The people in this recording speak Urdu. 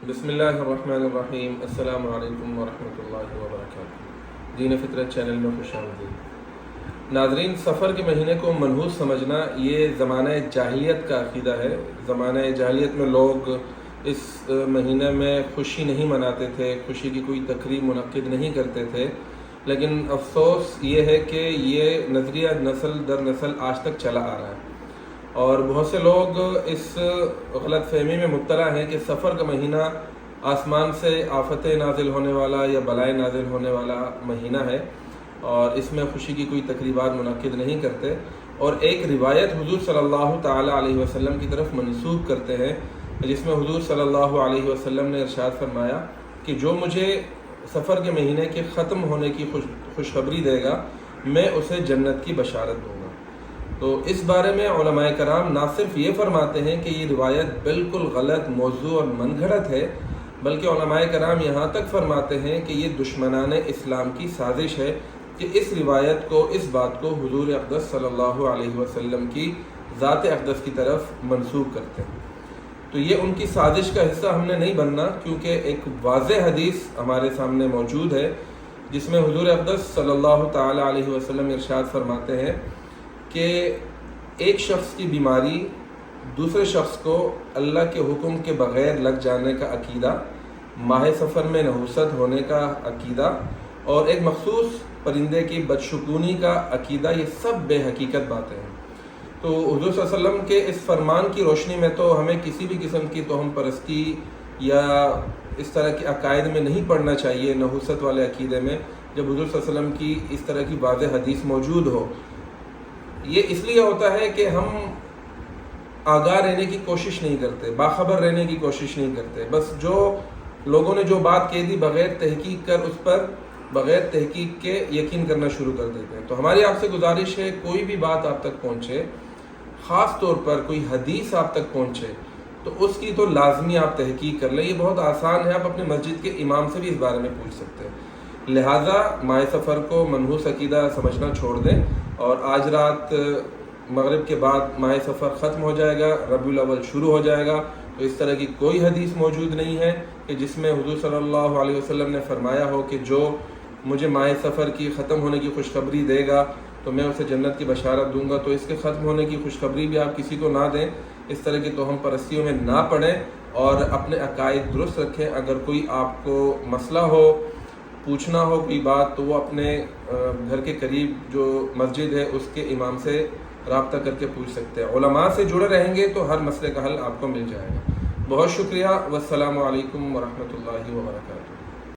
بسم اللہ الرحمن الرحیم۔ السلام علیکم ورحمۃ اللہ وبرکاتہ۔ دین فطرت چینل میں خوش آمدید۔ ناظرین، سفر کے مہینے کو منحوس سمجھنا یہ زمانہ جاہلیت کا عقیدہ ہے۔ زمانہ جاہلیت میں لوگ اس مہینے میں خوشی نہیں مناتے تھے، خوشی کی کوئی تقریب منعقد نہیں کرتے تھے، لیکن افسوس یہ ہے کہ یہ نظریہ نسل در نسل آج تک چلا آ رہا ہے، اور بہت سے لوگ اس غلط فہمی میں مبتلا ہیں کہ سفر کا مہینہ آسمان سے آفتیں نازل ہونے والا یا بلائیں نازل ہونے والا مہینہ ہے، اور اس میں خوشی کی کوئی تقریبات منعقد نہیں کرتے، اور ایک روایت حضور صلی اللہ تعالیٰ علیہ وسلم کی طرف منسوب کرتے ہیں، جس میں حضور صلی اللہ علیہ وسلم نے ارشاد فرمایا کہ جو مجھے سفر کے مہینے کے ختم ہونے کی خوشخبری دے گا، میں اسے جنت کی بشارت دوں گا۔ تو اس بارے میں علماء کرام نہ صرف یہ فرماتے ہیں کہ یہ روایت بالکل غلط موضوع اور من گھڑت ہے، بلکہ علماء کرام یہاں تک فرماتے ہیں کہ یہ دشمنان اسلام کی سازش ہے کہ اس روایت کو، اس بات کو حضور اقدس صلی اللہ علیہ وسلم کی ذات اقدس کی طرف منسوب کرتے ہیں۔ تو یہ ان کی سازش کا حصہ ہم نے نہیں بننا، کیونکہ ایک واضح حدیث ہمارے سامنے موجود ہے جس میں حضور اقدس صلی اللہ تعالیٰ علیہ وسلم ارشاد فرماتے ہیں کہ ایک شخص کی بیماری دوسرے شخص کو اللہ کے حکم کے بغیر لگ جانے کا عقیدہ، ماہ سفر میں نحوست ہونے کا عقیدہ، اور ایک مخصوص پرندے کی بدشگونی کا عقیدہ، یہ سب بے حقیقت باتیں ہیں۔ تو حضور صلی اللہ علیہ وسلم کے اس فرمان کی روشنی میں تو ہمیں کسی بھی قسم کی توہم پرستی یا اس طرح کے عقائد میں نہیں پڑنا چاہیے، نحوست والے عقیدے میں، جب حضور صلی اللہ علیہ وسلم کی اس طرح کی واضح حدیث موجود ہو۔ یہ اس لیے ہوتا ہے کہ ہم آگاہ رہنے کی کوشش نہیں کرتے، باخبر رہنے کی کوشش نہیں کرتے، بس جو لوگوں نے جو بات کہہ دی بغیر تحقیق کر اس پر بغیر تحقیق کے یقین کرنا شروع کر دیتے ہیں۔ تو ہماری آپ سے گزارش ہے، کوئی بھی بات آپ تک پہنچے، خاص طور پر کوئی حدیث آپ تک پہنچے، تو اس کی تو لازمی آپ تحقیق کر لیں۔ یہ بہت آسان ہے، آپ اپنے مسجد کے امام سے بھی اس بارے میں پوچھ سکتے ہیں۔ لہٰذا ماہ سفر کو منحوس عقیدہ سمجھنا چھوڑ دیں، اور آج رات مغرب کے بعد ماہ سفر ختم ہو جائے گا، ربیع الاول شروع ہو جائے گا، تو اس طرح کی کوئی حدیث موجود نہیں ہے کہ جس میں حضور صلی اللہ علیہ وسلم نے فرمایا ہو کہ جو مجھے ماہ سفر کی ختم ہونے کی خوشخبری دے گا تو میں اسے جنت کی بشارت دوں گا۔ تو اس کے ختم ہونے کی خوشخبری بھی آپ کسی کو نہ دیں، اس طرح کی توہم پرستیوں میں نہ پڑیں، اور اپنے عقائد درست رکھیں۔ اگر کوئی آپ کو مسئلہ ہو، پوچھنا ہو کوئی بات، تو وہ اپنے گھر کے قریب جو مسجد ہے اس کے امام سے رابطہ کر کے پوچھ سکتے ہیں۔ علماء سے جڑے رہیں گے تو ہر مسئلے کا حل آپ کو مل جائے گا۔ بہت شکریہ، والسلام علیکم ورحمۃ اللہ وبرکاتہ۔